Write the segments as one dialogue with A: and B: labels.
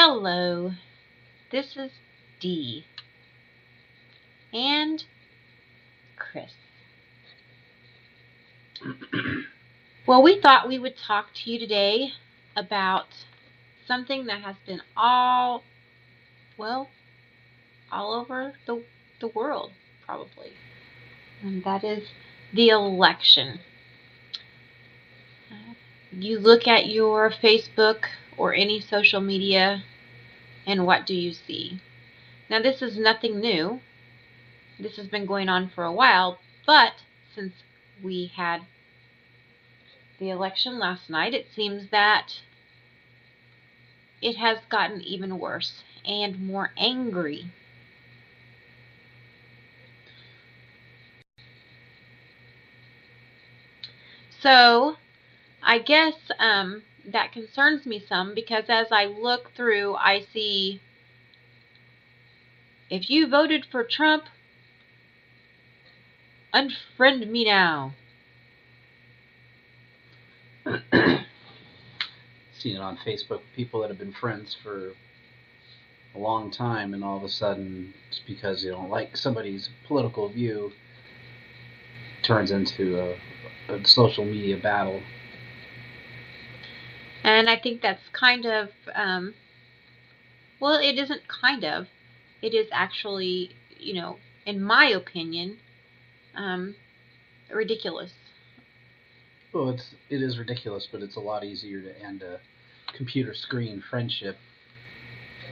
A: Hello, this is Dee and Chris. Well, we thought we would talk to you today about something that has been all over the world, probably. And that is the election. You look at your Facebook or any social media, and what do you see? Now, this is nothing new. This has been going on for a while, but since we had the election last night, it seems that it has gotten even worse and more angry. So, I guess that concerns me some, because as I look through, I see, if you voted for Trump, unfriend me now.
B: Seen it on Facebook, people that have been friends for a long time, and all of a sudden, just because you don't like somebody's political view, turns into a social media battle.
A: And I think that's kind of, it isn't kind of, it is actually, in my opinion, ridiculous.
B: Well, it is ridiculous, but it's a lot easier to end a computer screen friendship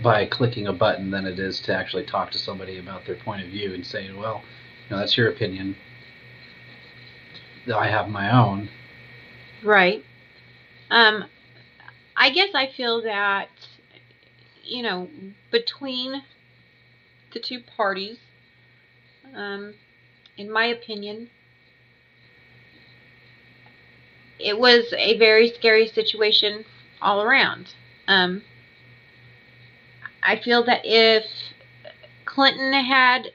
B: by clicking a button than it is to actually talk to somebody about their point of view and say, well, that's your opinion. I have my own.
A: Right. I guess I feel that, between the two parties, in my opinion, it was a very scary situation all around. I feel that if Clinton had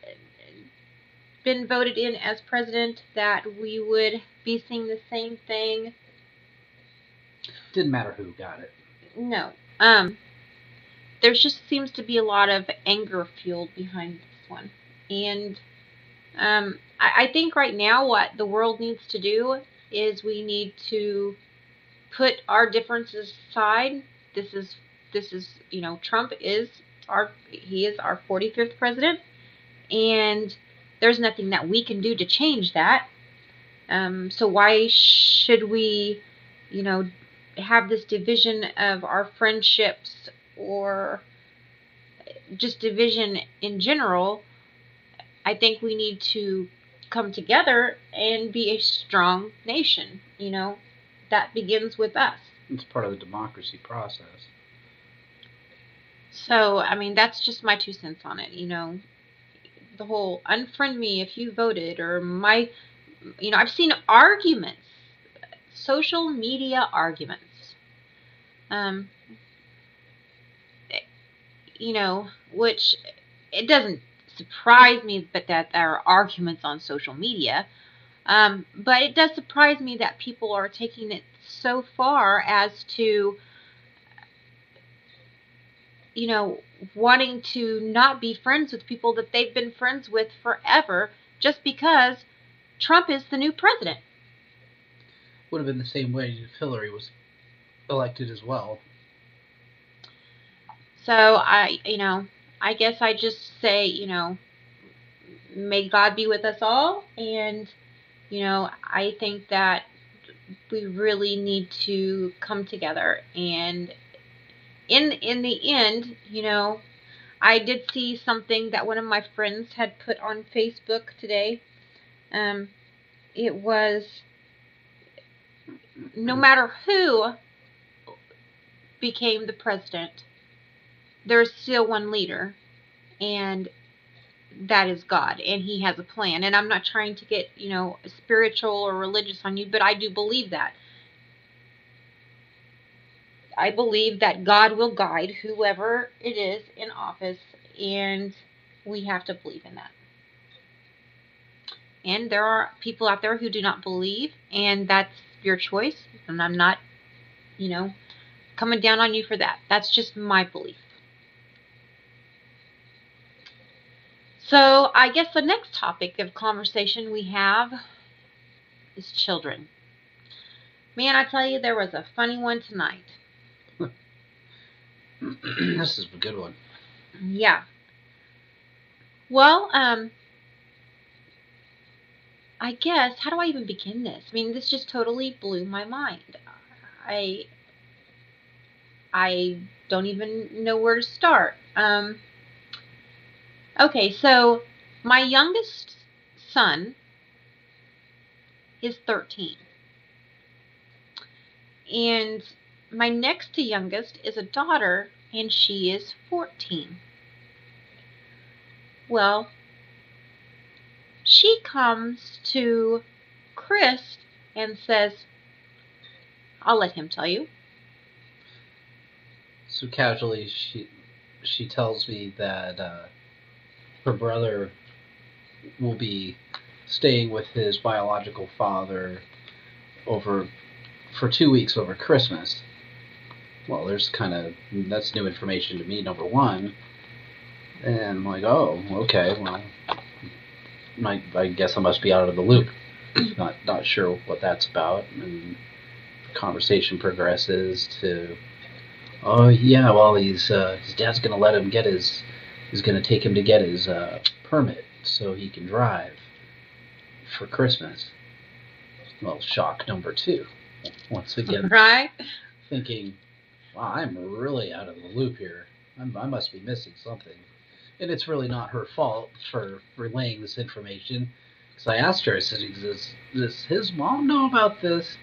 A: been voted in as president, that we would be seeing the same thing.
B: Didn't matter who got it.
A: No. There just seems to be a lot of anger fueled behind this one. And I think right now what the world needs to do is we need to put our differences aside. This is Trump is our 45th president, and there's nothing that we can do to change that. So why should we, have this division of our friendships, or just division in general? I think we need to come together and be a strong nation. That begins with us.
B: It's part of the democracy process.
A: So, that's just my 2 cents on it. The whole unfriend me if you voted, or I've seen arguments, social media arguments. Which it doesn't surprise me that there are arguments on social media. But it does surprise me that people are taking it so far as to, wanting to not be friends with people that they've been friends with forever, just because Trump is the new president.
B: Would have been the same way if Hillary was elected as well.
A: So I guess I just say, may God be with us all. And, I think that we really need to come together. And in the end, I did see something that one of my friends had put on Facebook today. It was, no matter who became the president, there's still one leader, and that is God, and He has a plan. And I'm not trying to get, spiritual or religious on you, but I do believe that. I believe that God will guide whoever it is in office, and we have to believe in that. And there are people out there who do not believe, and that's your choice, and I'm not, coming down on you for that. That's just my belief. So I guess the next topic of conversation we have is children. Man, I tell you, there was a funny one tonight.
B: This is a good one.
A: Yeah. Well, I guess, how do I even begin this? I mean, this just totally blew my mind. I don't even know where to start. Okay, so my youngest son is 13. And my next to youngest is a daughter, and she is 14. Well, she comes to Chris and says, I'll let him tell you.
B: So casually, she tells me that her brother will be staying with his biological father for 2 weeks over Christmas. Well, that's new information to me, number one. And I'm like, oh, okay, well, I guess I must be out of the loop. Not sure what that's about. And the conversation progresses to, oh yeah, well, his dad's gonna let him get he's gonna take him to get his permit so he can drive for Christmas. Well, shock number two. Once again,
A: right?
B: Thinking, wow, I'm really out of the loop here. I must be missing something. And it's really not her fault for relaying this information. Because I asked her, I said, does his mom know about this?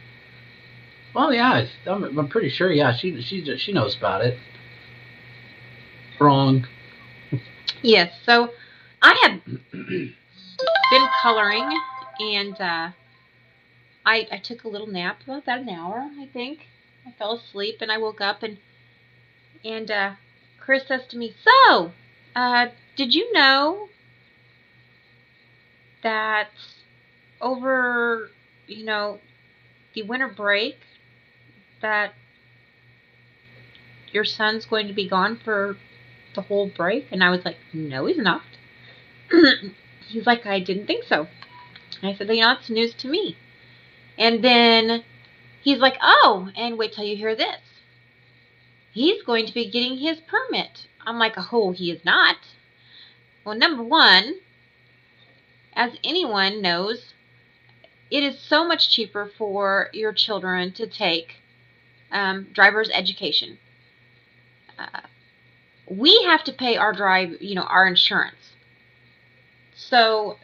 B: Well, yeah, I'm pretty sure, yeah, she knows about it. Wrong.
A: Yes, so I had been coloring, and I took a little nap, about an hour, I think. I fell asleep, and I woke up, and Chris says to me, so, did you know that over, the winter break that your son's going to be gone for the whole break? And I was like, no, he's not. He's like, I didn't think so. And I said, it's news to me. And then he's like, oh, and wait till you hear this. He's going to be getting his permit. I'm like, oh, he is not. Well, number one, as anyone knows, it is so much cheaper for your children to take driver's education. We have to pay our our insurance. So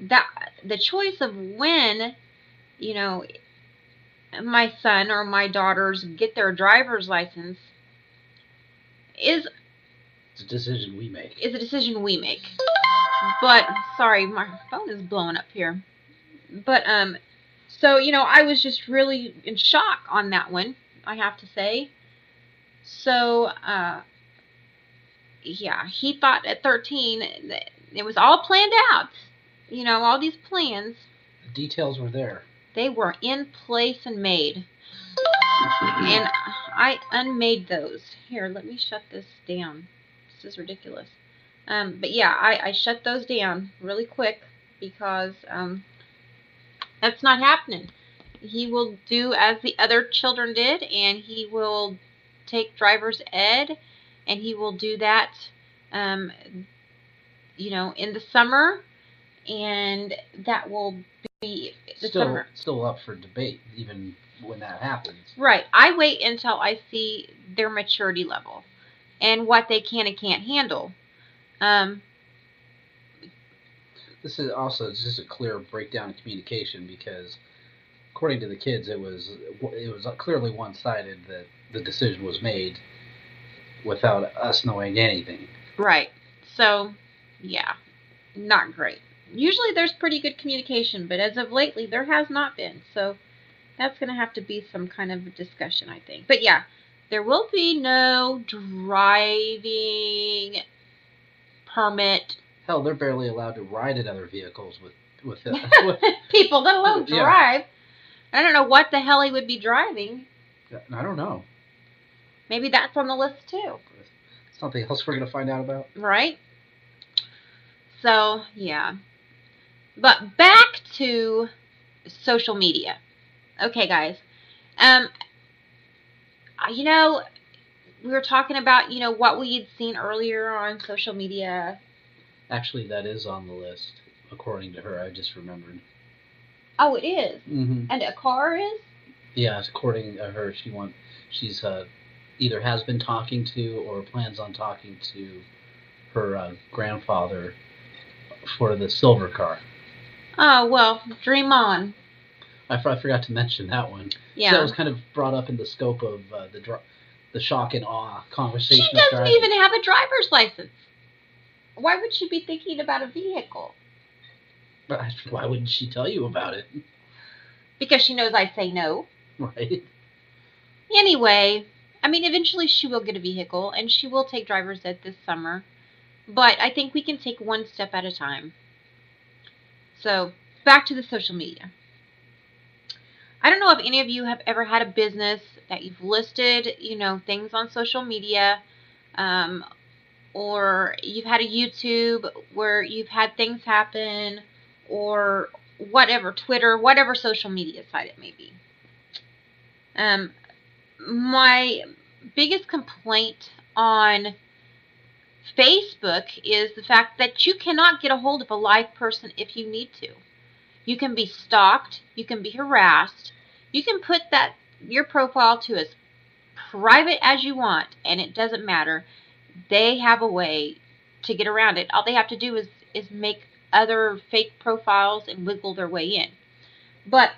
A: that the choice of when, my son or my daughters get their driver's license is
B: a decision we make.
A: But sorry, my phone is blowing up here. But so I was just really in shock on that one, I have to say. So yeah, he thought at 13 it was all planned out. All these plans.
B: The details were there.
A: They were in place and made. And I unmade those. Here, let me shut this down. This is ridiculous. But yeah, I shut those down really quick because that's not happening. He will do as the other children did, and he will take driver's ed, and he will do that, in the summer, and that will be the summer.
B: Still up for debate, even when that happens.
A: Right. I wait until I see their maturity level and what they can and can't handle.
B: This is also just a clear breakdown in communication because, according to the kids, it was clearly one-sided that the decision was made without us knowing anything.
A: Right. So, yeah, not great. Usually there's pretty good communication, but as of lately there has not been. So that's going to have to be some kind of discussion, I think. But yeah, there will be no driving permit.
B: Hell, they're barely allowed to ride in other vehicles with
A: people, let alone drive. Yeah. I don't know what the hell he would be driving.
B: I don't know.
A: Maybe that's on the list too.
B: Something else we're going to find out about.
A: Right. So, yeah. But back to social media. Okay, guys. Um, you know, we were talking about, what we had seen earlier on social media.
B: Actually, that is on the list, according to her. I just remembered.
A: Oh, it is?
B: Mm-hmm.
A: And a car is?
B: Yeah, according to her, she's either has been talking to or plans on talking to her grandfather for the silver car.
A: Oh, well, dream on.
B: I forgot to mention that one.
A: Yeah.
B: So that was kind of brought up in the scope of the shock and awe conversation.
A: She doesn't even have a driver's license. Why would she be thinking about a vehicle?
B: Why wouldn't she tell you about it?
A: Because she knows I'd say no.
B: Right.
A: Anyway, I mean, eventually she will get a vehicle, and she will take driver's ed this summer. But I think we can take one step at a time. So, back to the social media. I don't know if any of you have ever had a business that you've listed, things on social media, or you've had a YouTube where you've had things happen, or whatever, Twitter, whatever social media site it may be. My biggest complaint on Facebook is the fact that you cannot get a hold of a live person if you need to. You can be stalked, you can be harassed, you can put your profile to as private as you want, and it doesn't matter. They have a way to get around it. All they have to do is make other fake profiles and wiggle their way in. But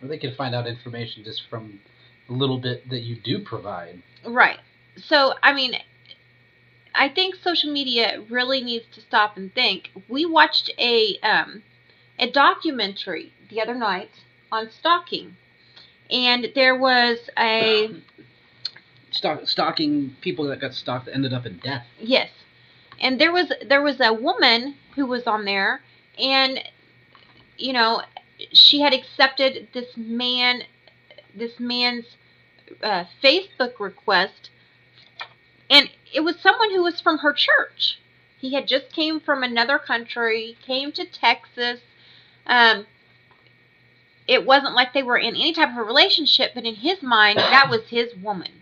B: or they can find out information just from a little bit that you do provide.
A: Right. So, I mean, I think social media really needs to stop and think. We watched a documentary the other night on stalking, and there was a
B: stalking people that got stalked that ended up in death.
A: Yes, and there was a woman who was on there, and she had accepted this man's Facebook request, and it was someone who was from her church. He had just came from another country, came to Texas. It wasn't like they were in any type of a relationship, but in his mind, that was his woman.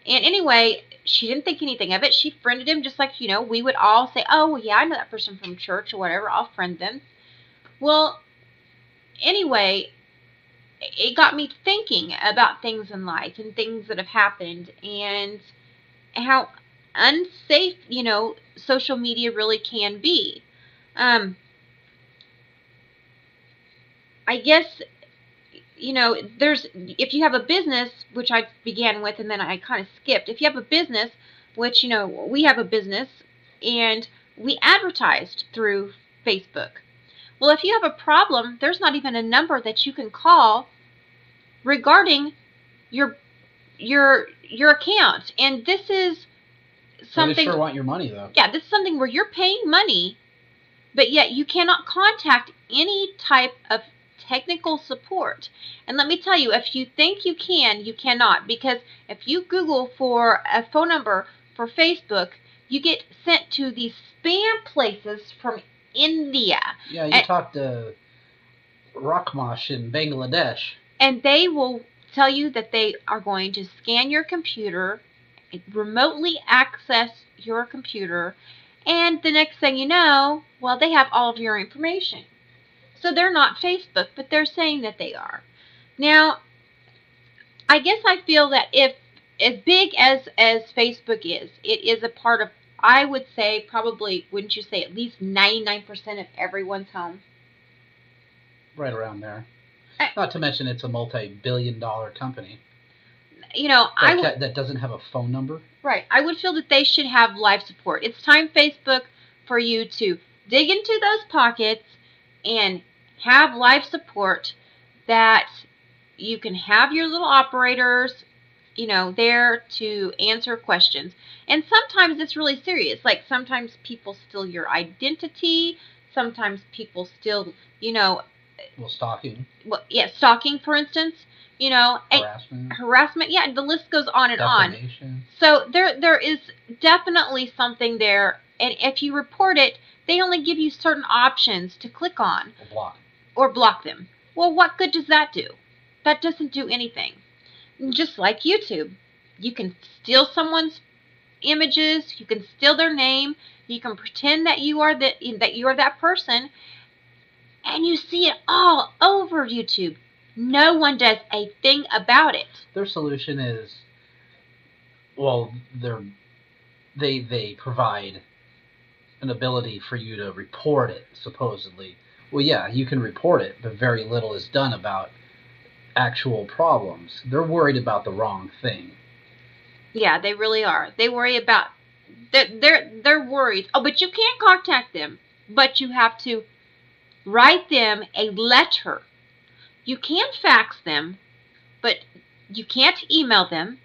A: And anyway, she didn't think anything of it. She friended him just like, we would all say, oh, yeah, I know that person from church or whatever. I'll friend them. Well, anyway, it got me thinking about things in life and things that have happened and how unsafe, social media really can be. I guess, if you have a business, which I began with and then I kind of skipped. If you have a business, which, we have a business, and we advertised through Facebook. Well, if you have a problem, there's not even a number that you can call regarding your account. And this is something.
B: They sure want your money, though.
A: Yeah, this is something where you're paying money, but yet you cannot contact any type of technical support. And let me tell you, if you think you can, you cannot. Because if you Google for a phone number for Facebook, you get sent to these spam places from India.
B: Yeah, you talk to Rakhmash in Bangladesh.
A: And they will tell you that they are going to scan your computer, remotely access your computer, and the next thing you know, well, they have all of your information. So they're not Facebook, but they're saying that they are. Now, I guess I feel that if as big as Facebook is, it is a part of, I would say, probably, wouldn't you say, at least 99% of everyone's home?
B: Right around there. Not to mention it's a multi-billion-dollar company.
A: That
B: doesn't have a phone number.
A: Right. I would feel that they should have live support. It's time, Facebook, for you to dig into those pockets and have live support, that you can have your little operators, there to answer questions. And sometimes it's really serious. Like sometimes people steal your identity. Sometimes people steal,
B: Well, stalking.
A: Well, yeah, stalking, for instance. you know, harassment. Yeah, the list goes on and
B: defamation.
A: on. So there is definitely something there, and if you report it, they only give you certain options to click on or block them. Well, what good does that do? That doesn't do anything. Just like YouTube, you can steal someone's images, you can steal their name, you can pretend that you are that person, and you see it all over YouTube. No one does a thing about it.
B: Their solution is, well, they provide an ability for you to report it, supposedly. Well, yeah, you can report it, but very little is done about actual problems. They're worried about the wrong thing.
A: Yeah, they really are. They worry about they're worried. Oh, but you can't contact them. But you have to write them a letter. You can fax them, but you can't email them.